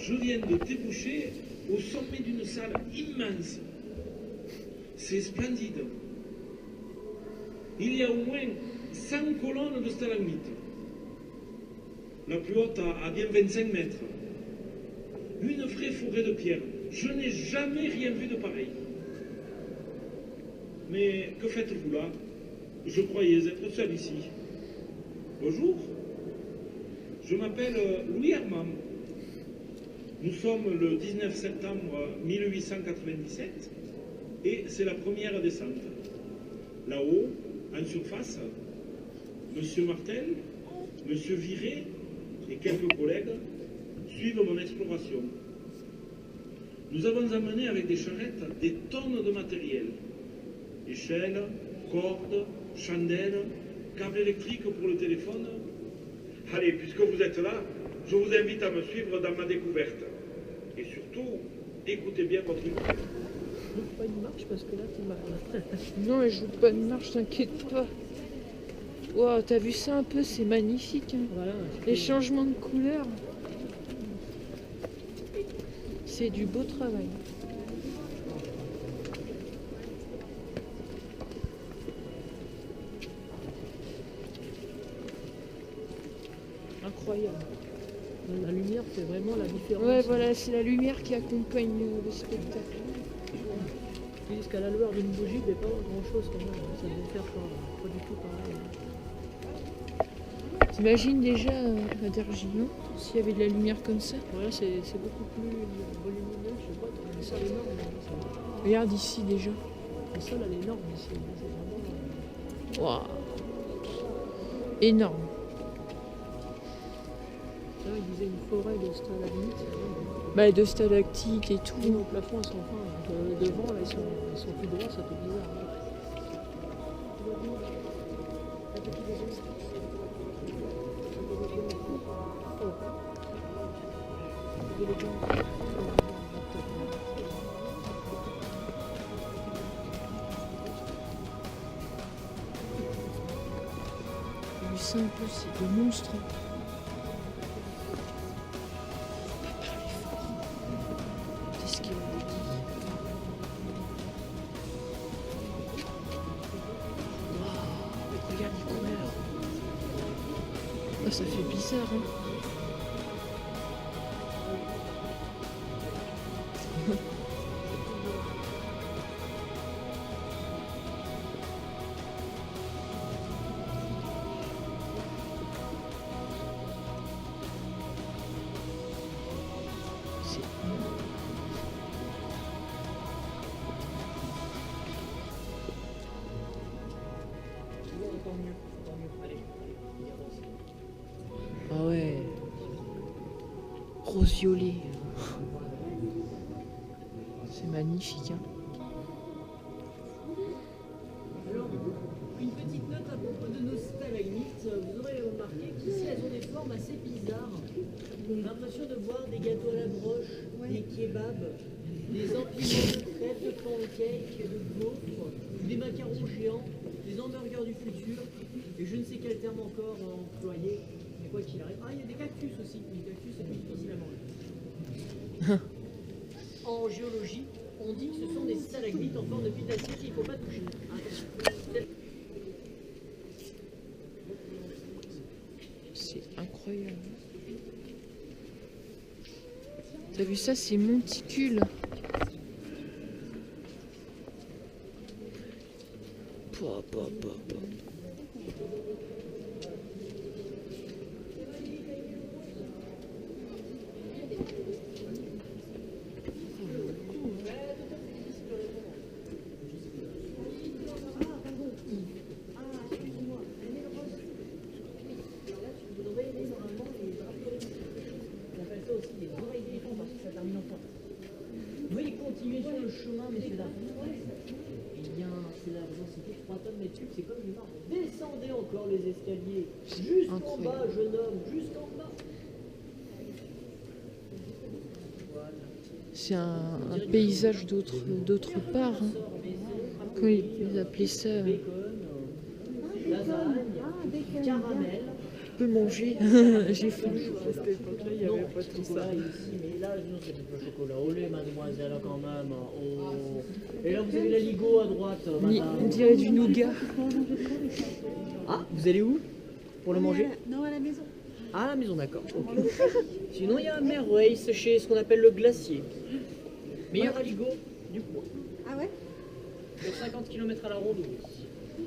Je viens de déboucher au sommet d'une salle immense. C'est splendide. Il y a au moins 100 colonnes de stalagmites. La plus haute a bien 25 mètres. Une vraie forêt de pierre. Je n'ai jamais rien vu de pareil. Mais que faites-vous là? Je croyais être seul ici. Bonjour. Je m'appelle Louis Armand. Nous sommes le 19 septembre 1897 et c'est la première descente. Là-haut, en surface, Monsieur Martel, Monsieur Viré et quelques collègues suivent mon exploration. Nous avons amené avec des charrettes des tonnes de matériel. Échelles, cordes, chandelles, câbles électriques pour le téléphone. Allez, puisque vous êtes là, je vous invite à me suivre dans ma découverte. Et surtout, écoutez bien votre micro. Je joue pas une marche parce que là t'es mal. Non, mais je joue pas de marche, t'inquiète pas. Wow, t'as vu ça un peu? C'est magnifique. Hein. Voilà, Les changements de couleurs. C'est du beau travail. incroyable. La lumière fait vraiment la différence. Ouais, voilà, c'est la lumière qui accompagne le spectacle. Ils disent qu'à la lueur d'une bougie, il n'y avait pas grand chose quand même. Ça devait faire pas du tout pareil. T'imagines déjà à Dargilon, s'il y avait de la lumière comme ça? Voilà, c'est beaucoup plus volumineux. Je sais pas, t'as une salle énorme. Hein, Regarde ici déjà. la salle, elle est énorme ici. C'est vraiment. Waouh, énorme. Là, il disait une forêt de stalagmites. Bah, de stalactites et tout. Au plafond, elles sont fins. Donc, devant, là, elles sont tout droits, ça fait bizarre. T'as vu ça un peu, c'est des monstres. Qu'est-ce qu'il y a regarde les couleurs. Oh, ça fait bizarre, hein. C'est ah ouais. Rose violet. C'est magnifique, hein. Alors, une petite note à propos de nos stalagmites. Vous aurez remarqué qu'ici, elles ont des formes assez bizarres. On a l'impression de voir des gâteaux à la broche, des kebabs, des empilements de crêpes, de pancakes, de gaufres, des macarons géants, des hamburgers du futur, et je ne sais quel terme encore employé, mais quoi qu'il arrive. Ah, il y a des cactus aussi. Les cactus, c'est plus difficile à manger. En géologie, on dit que ce sont des stalagmites en forme de pile d'acier qu'il ne faut pas toucher. C'est incroyable. T'as vu ça? C'est monticule. Pouah, pouah, pouah, pouah. Veuillez continuer sur le chemin, messieurs dames. Eh bien, c'est la densité de 3 tonnes mètres cubes, c'est comme du marbre. Descendez encore les escaliers. Jusqu'en bas, jeune homme, jusqu'en bas. C'est un paysage d'autre part. Hein. Comment ils appelaient ça? Bacon, lasagne, caramel, peux manger. J'ai faim. À cette époque-là, il n'y Non, avait pas tout ça. chocolat ici, mais là, non, c'est pas le chocolat au lait, mademoiselle, quand même. Oh. Et là, vous avez la Ligo à droite, On madame. dirait du nougat. Ah, vous allez où? Pour le manger? Non, à la maison. Ah, à la maison, d'accord. Ok. Sinon, il y a un Merways chez ce qu'on appelle le glacier. Meilleur aligot du coin. Ah ouais? Sur 50 km à la ronde.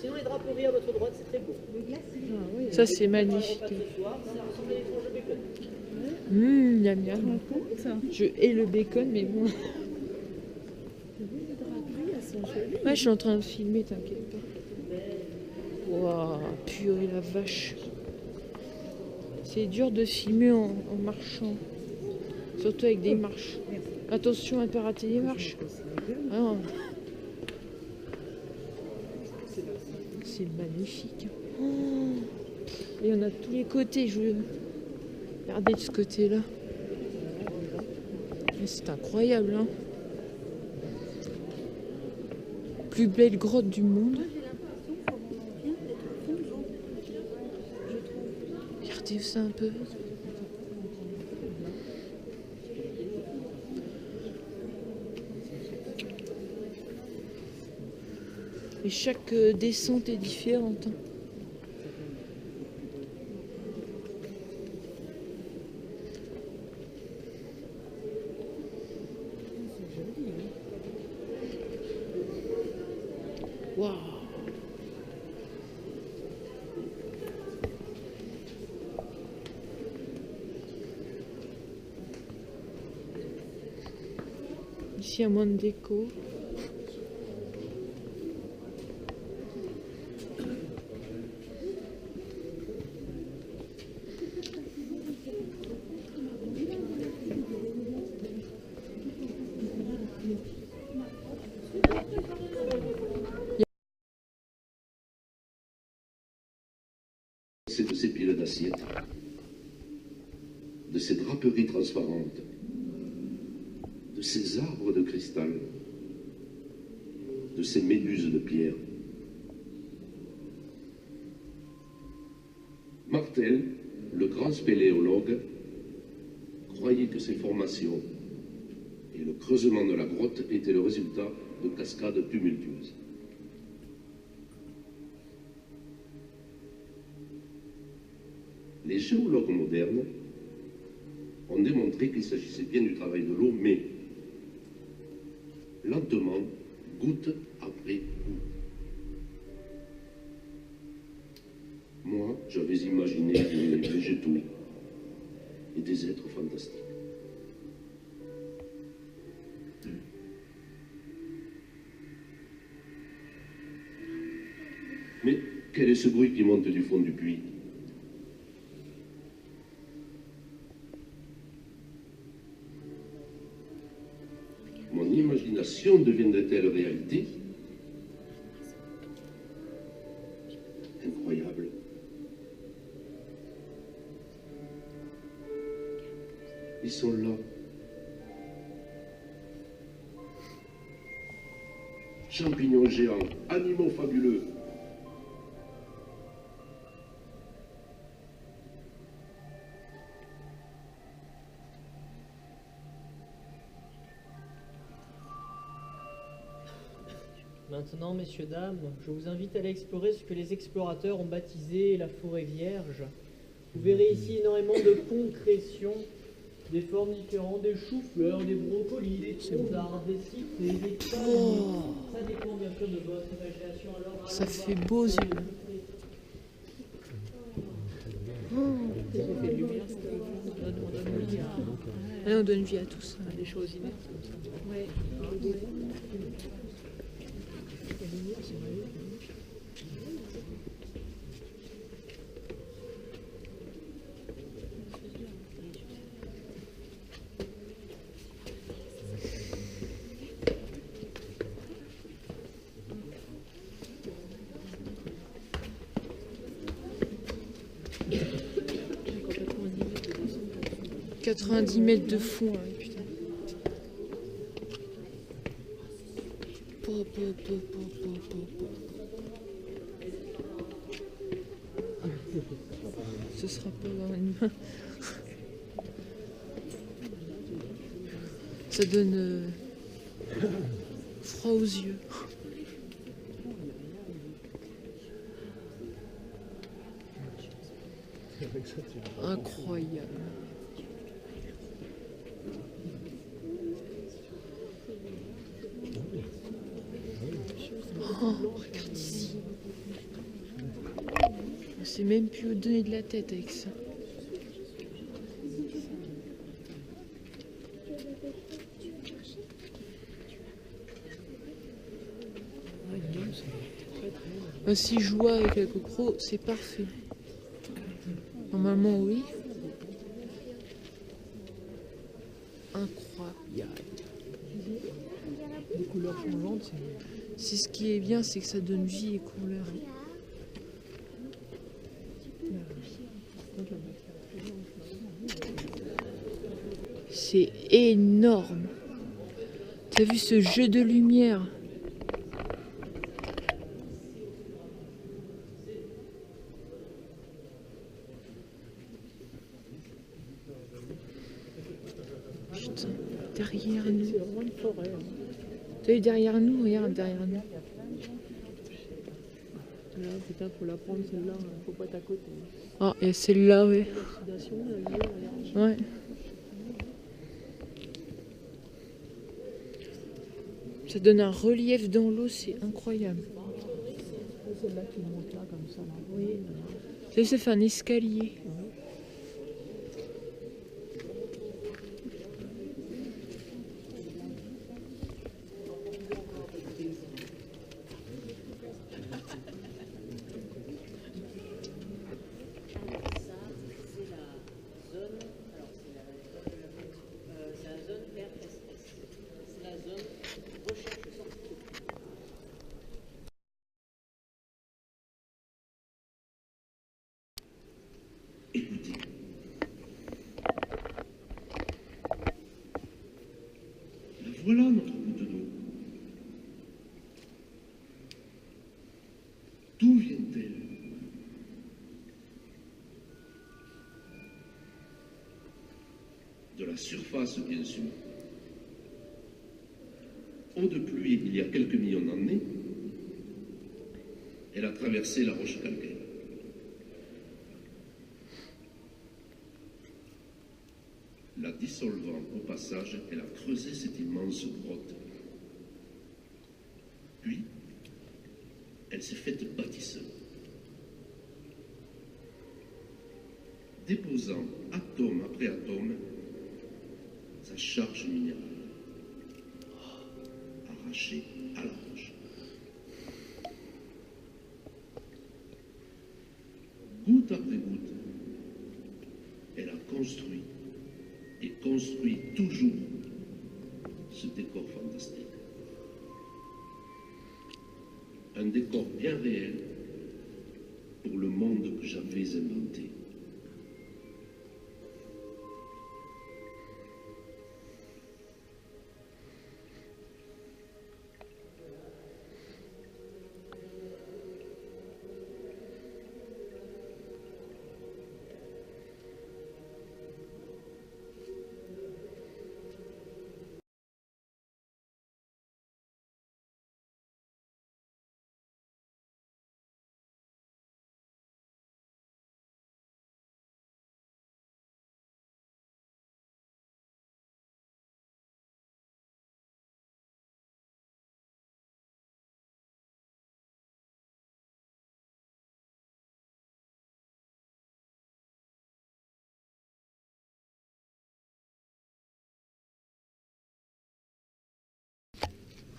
Sinon, les draperies à votre droite, c'est très beau. Le glacier. Ah, oui. Ça, c'est Le magnifique. repas de ce soir, ça ressemble à des tranches de bacon. Miam miam. Je hais le bacon, mais bon. Ouais, je suis en train de filmer, t'inquiète pas. Waouh, purée la vache. C'est dur de filmer en marchant. Surtout avec des marches. Attention à ne pas rater les marches. Ah non. C'est magnifique. Oh. Il y en a de tous les côtés. Je veux regarder de ce côté-là. C'est incroyable, hein. Plus belle grotte du monde. Moi, j'ai l'impression, comme on en vient, d'être plongeant. Je trouve. Regardez ça un peu. Et chaque descente est différente, hein. Waouh! Ici, à moins de déco. C'est de ces piles d'assiettes, de ces draperies transparentes, de ces arbres de cristal, de ces méduses de pierre. Martel, le grand spéléologue, croyait que ces formations et le creusement de la grotte étaient le résultat de cascades tumultueuses. Les géologues modernes ont démontré qu'il s'agissait bien du travail de l'eau, mais lentement, goutte après goutte. Moi, j'avais imaginé des végétaux et des êtres fantastiques. Mais quel est ce bruit qui monte du fond du puits? Mon imagination deviendrait-elle réalité? Incroyable. Ils sont là. Champignons géants, animaux fabuleux. Maintenant, messieurs, dames, je vous invite à aller explorer ce que les explorateurs ont baptisé la forêt vierge. Vous verrez ici énormément de concrétions, des formes différentes, des choux-fleurs, des brocolis, des troncs d'arbres, des cyprès, des palmiers. Ça dépend bien sûr de votre imagination. Alors, Ça fait beaux yeux. Allez, on donne vie à tout ça. Des choses inertes comme ça. Ouais. La lumière, c'est vrai. 90 mètres de fond, hein, putain. Ce sera pas dans une main. Ça donne froid aux yeux. Incroyable. Oh, regarde ici. On sait même plus où donner de la tête avec ça. Si je joue avec la GoPro, c'est parfait. Normalement, oui. Incroyable. Les couleurs changeantes, C'est ce qui est bien, c'est que ça donne vie et couleur. C'est énorme. T'as vu ce jeu de lumière? Putain, derrière nous. c'est vraiment une forêt. T'as vu derrière nous? Regarde derrière nous. Là, putain, faut la prendre celle-là, faut pas être à côté. Ah, et celle-là, ouais. L'oxydation, la lumière, regarde. Ouais. Ça donne un relief dans l'eau, c'est incroyable. Celle-là qui monte là, comme ça. Là. Oui. Tu sais, ça fait un escalier. Écoutez. La voilà notre goutte d'eau. D'où vient-elle? De la surface, bien sûr. Eau de pluie il y a quelques millions d'années, elle a traversé la roche calcaire. La dissolvant au passage, elle a creusé cette immense grotte. Puis, elle s'est faite bâtisseur, déposant atome après atome sa charge minérale, arrachée à la roche. Goutte après goutte, elle a construit et construit toujours ce décor fantastique. Un décor bien réel pour le monde que j'avais inventé.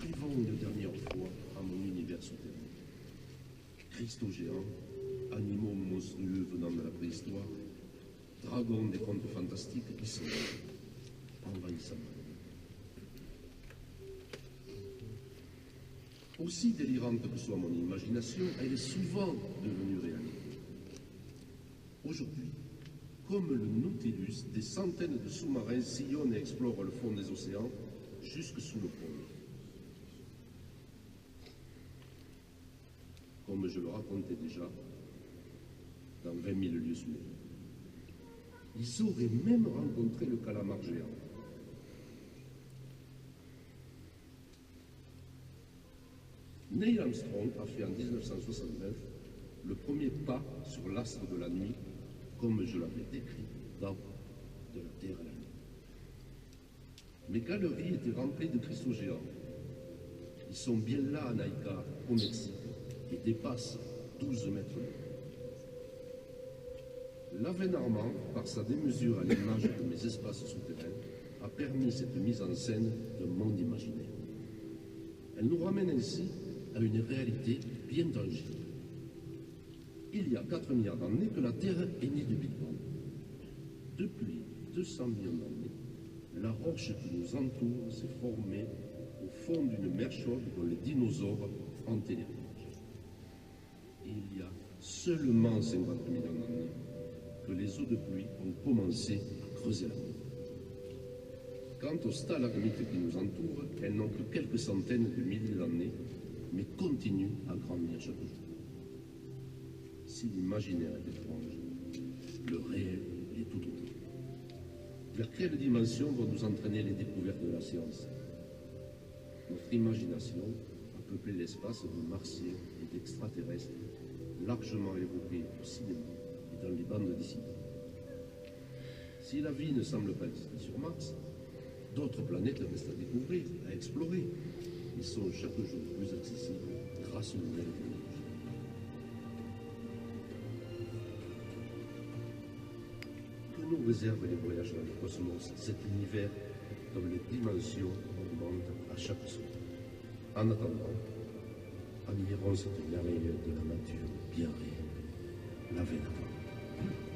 Vivons une dernière fois à mon univers souterrain. Cristaux géants, animaux monstrueux venant de la préhistoire, dragons des contes fantastiques qui sont envahissants. Aussi délirante que soit mon imagination, elle est souvent devenue réalité. Aujourd'hui, comme le Nautilus, des centaines de sous-marins sillonnent et explorent le fond des océans jusque sous le pôle. Comme je le racontais déjà, dans 20 000 lieues sous-marines. Ils auraient même rencontré le calamar géant. Neil Armstrong a fait en 1969 le premier pas sur l'astre de la nuit, comme je l'avais décrit dans De la Terre à la Lune. Mes galeries étaient remplies de cristaux géants. Ils sont bien là à Naïka, au Mexique, et dépassent 12 mètres de haut. L'Aven-Armand, par sa démesure à l'image de mes espaces souterrains, a permis cette mise en scène d'un monde imaginaire. Elle nous ramène ainsi à une réalité bien tangible. Il y a 4 milliards d'années que la Terre est née du Big Bang. Depuis 200 millions d'années, la roche qui nous entoure s'est formée au fond d'une mer chaude dont les dinosaures hantaient les rivages. Il y a seulement 50 millions d'années que les eaux de pluie ont commencé à creuser la mer. Quant aux stalagmites qui nous entourent, elles n'ont que quelques centaines de milliers d'années, mais continuent à grandir chaque jour. Si l'imaginaire est étrange, le réel est tout autre. Vers quelle dimension vont nous entraîner les découvertes de la science? Notre imagination a peuplé l'espace de martiens et d'extraterrestres, largement évoqués au cinéma et dans les bandes dessinées. Si la vie ne semble pas exister sur Mars, d'autres planètes restent à découvrir, à explorer. Ils sont chaque jour plus accessibles grâce aux nouvelles technologies. Que nous réservent les voyages dans le cosmos, cet univers dont les dimensions augmentent à chaque saut. En attendant, admirons cette merveille de la nature bien réelle, l'Aven-Armand.